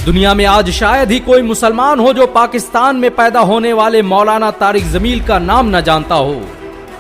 دنیا میں آج شاید ہی کوئی مسلمان ہو جو پاکستان میں پیدا ہونے والے مولانا طارق جمیل کا نام نہ جانتا ہو۔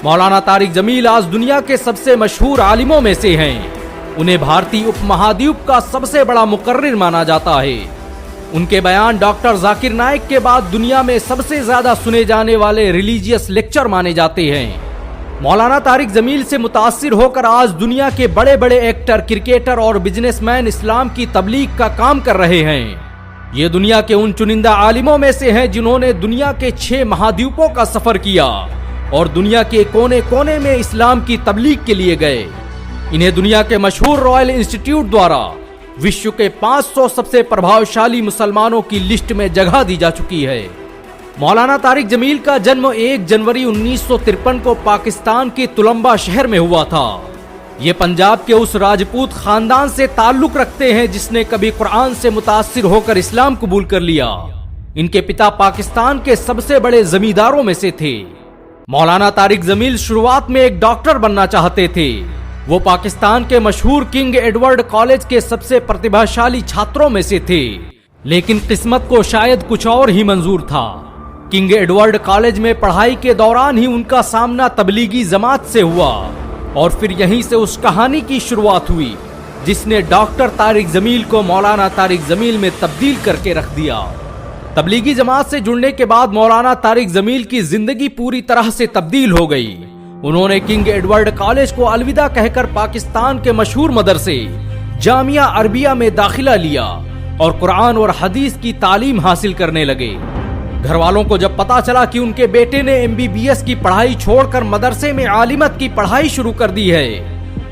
مولانا طارق جمیل آج دنیا کے سب سے مشہور عالموں میں سے ہیں۔ انہیں بھارتی اپ مہادیپ کا سب سے بڑا مقرر مانا جاتا ہے۔ ان کے بیان ڈاکٹر ذاکر نائک کے بعد دنیا میں سب سے زیادہ سنے جانے والے ریلیجیس لیکچر مانے جاتے ہیں۔ مولانا طارق جمیل سے متاثر ہو کر آج دنیا کے بڑے بڑے ایکٹر، کرکٹر اور بزنس مین اسلام کی تبلیغ کا کام کر رہے ہیں۔ یہ دنیا کے ان چنندہ عالموں میں سے ہیں جنہوں نے دنیا کے 6 مہادیپوں کا سفر کیا اور دنیا کے کونے کونے میں اسلام کی تبلیغ کے لیے گئے۔ انہیں دنیا کے مشہور رائل انسٹیٹیوٹ دوارا وشو کے 500 سب سے پربھاوشالی مسلمانوں کی لسٹ میں جگہ دی جا چکی ہے۔ مولانا طارق جمیل کا جنم 1 جنوری 1953 کو پاکستان کے تلمبا شہر میں ہوا تھا۔ یہ پنجاب کے اس راجپوت خاندان سے تعلق رکھتے ہیں جس نے کبھی قرآن سے متاثر ہو کر اسلام قبول کر لیا۔ ان کے پتا پاکستان کے سب سے بڑے زمینداروں میں سے تھے۔ مولانا طارق جمیل شروعات میں ایک ڈاکٹر بننا چاہتے تھے۔ وہ پاکستان کے مشہور کنگ ایڈورڈ کالج کے سب سے پرتبھاشالی چھاتروں میں سے تھے، لیکن قسمت کو شاید کچھ اور ہی منظور تھا۔ کنگ ایڈورڈ کالج میں پڑھائی کے دوران ہی ان کا سامنا تبلیغی جماعت سے ہوا اور پھر یہیں سے اس کہانی کی شروعات ہوئی جس نے ڈاکٹر طارق جمیل کو مولانا طارق جمیل میں تبدیل کر کے رکھ دیا۔ تبلیغی جماعت سے جڑنے کے بعد مولانا طارق جمیل کی زندگی پوری طرح سے تبدیل ہو گئی۔ انہوں نے کنگ ایڈورڈ کالج کو الوداع کہہ کر پاکستان کے مشہور مدرسے جامعہ عربیہ میں داخلہ لیا اور قرآن اور حدیث کی تعلیم حاصل کرنے لگے۔ گھر والوں کو جب پتا چلا کہ ان کے بیٹے نے MBBS کی پڑھائی چھوڑ کر مدرسے میں عالمت کی پڑھائی شروع کر دی ہے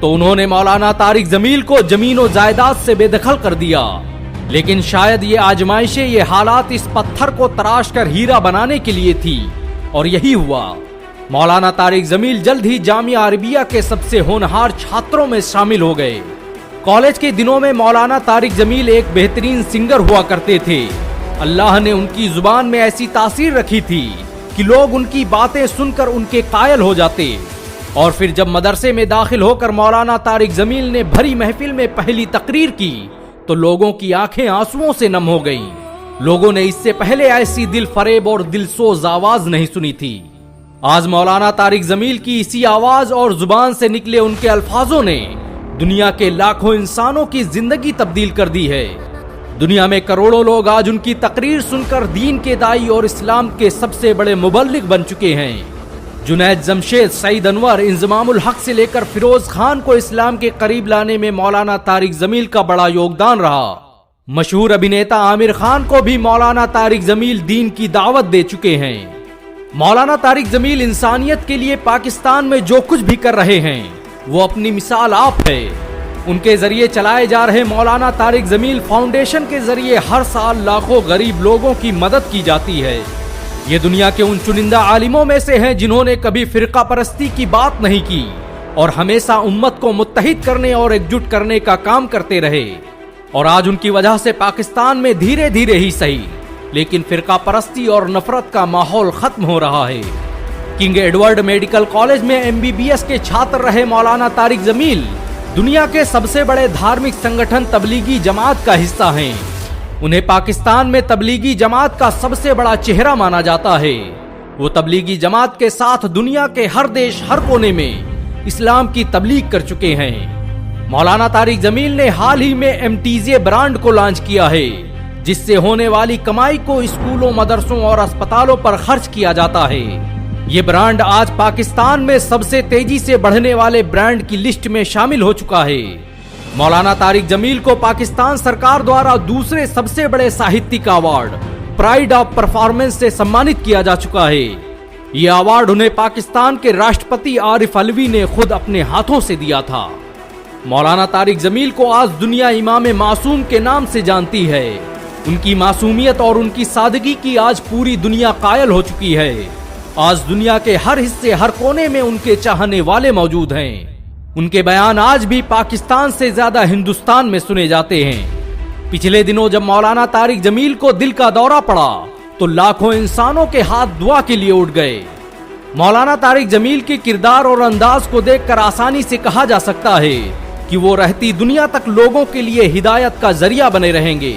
تو انہوں نے مولانا طارق جمیل کو زمین و جائیداد سے بے دخل کر دیا۔ لیکن شاید یہ آزمائشیں، یہ حالات اس پتھر کو تراش کر ہیرا بنانے کے لیے تھی اور یہی ہوا۔ مولانا طارق جمیل جلد ہی جامعہ عربیہ کے سب سے ہونہار چھاتروں میں شامل ہو گئے۔ کالج کے دنوں میں مولانا طارق جمیل ایک بہترین سنگر ہوا کرتے تھے۔ اللہ نے ان کی زبان میں ایسی تاثیر رکھی تھی کہ لوگ ان کی باتیں سن کر ان کے قائل ہو جاتے، اور پھر جب مدرسے میں داخل ہو کر مولانا طارق جمیل نے بھری محفل میں پہلی تقریر کی تو لوگوں کی آنکھیں آنسوؤں سے نم ہو گئیں۔ لوگوں نے اس سے پہلے ایسی دل فریب اور دل سوز آواز نہیں سنی تھی۔ آج مولانا طارق جمیل کی اسی آواز اور زبان سے نکلے ان کے الفاظوں نے دنیا کے لاکھوں انسانوں کی زندگی تبدیل کر دی ہے۔ دنیا میں کروڑوں لوگ آج ان کی تقریر سن کر دین کے دائی اور اسلام کے سب سے بڑے مبلغ بن چکے ہیں۔ جنید جمشید، سعید انور، انضمام الحق سے لے کر فیروز خان کو اسلام کے قریب لانے میں مولانا طارق جمیل کا بڑا یوگدان رہا۔ مشہور ابھینیتا عامر خان کو بھی مولانا طارق جمیل دین کی دعوت دے چکے ہیں۔ مولانا طارق جمیل انسانیت کے لیے پاکستان میں جو کچھ بھی کر رہے ہیں وہ اپنی مثال آپ ہے۔ ان کے ذریعے چلائے جا رہے مولانا طارق جمیل فاؤنڈیشن کے ذریعے ہر سال لاکھوں غریب لوگوں کی مدد کی جاتی ہے۔ یہ دنیا کے ان چنندہ عالموں میں سے ہیں جنہوں نے کبھی فرقہ پرستی کی بات نہیں کی اور ہمیشہ امت کو متحد کرنے اور ایک جٹ کرنے کا کام کرتے رہے، اور آج ان کی وجہ سے پاکستان میں دھیرے دھیرے ہی صحیح لیکن فرقہ پرستی اور نفرت کا ماحول ختم ہو رہا ہے۔ کنگ ایڈورڈ میڈیکل کالج میں MBBS کے چھاتر رہے مولانا طارق جمیل دنیا کے سب سے بڑے دھارمک سنگٹھن تبلیغی جماعت کا حصہ ہیں۔ انہیں پاکستان میں تبلیغی جماعت کا سب سے بڑا چہرہ مانا جاتا ہے۔ وہ تبلیغی جماعت کے ساتھ دنیا کے ہر دیش، ہر کونے میں اسلام کی تبلیغ کر چکے ہیں۔ مولانا طارق جمیل نے حال ہی میں MTJ برانڈ کو لانچ کیا ہے جس سے ہونے والی کمائی کو اسکولوں، مدرسوں اور اسپتالوں پر خرچ کیا جاتا ہے۔ یہ برانڈ آج پاکستان میں سب سے تیزی سے بڑھنے والے برانڈ کی لسٹ میں شامل ہو چکا ہے۔ مولانا طارق جمیل کو پاکستان سرکار دوارا دوسرے سب سے بڑے ساہتیک ایوارڈ پرائڈ آف پرفارمنس سے سمانت کیا جا چکا ہے۔ یہ ایوارڈ انہیں پاکستان کے راشٹرپتی عارف علوی نے خود اپنے ہاتھوں سے دیا تھا۔ مولانا طارق جمیل کو آج دنیا امام معصوم کے نام سے جانتی ہے۔ ان کی معصومیت اور ان کی سادگی کی آج پوری دنیا قائل ہو چکی ہے۔ آج دنیا کے ہر حصے، ہر کونے میں ان کے چاہنے والے موجود ہیں۔ ان کے بیان آج بھی پاکستان سے زیادہ ہندوستان میں سنے جاتے ہیں۔ پچھلے دنوں جب مولانا طارق جمیل کو دل کا دورہ پڑا تو لاکھوں انسانوں کے ہاتھ دعا کے لیے اٹھ گئے۔ مولانا طارق جمیل کے کردار اور انداز کو دیکھ کر آسانی سے کہا جا سکتا ہے کہ وہ رہتی دنیا تک لوگوں کے لیے ہدایت کا ذریعہ بنے رہیں گے۔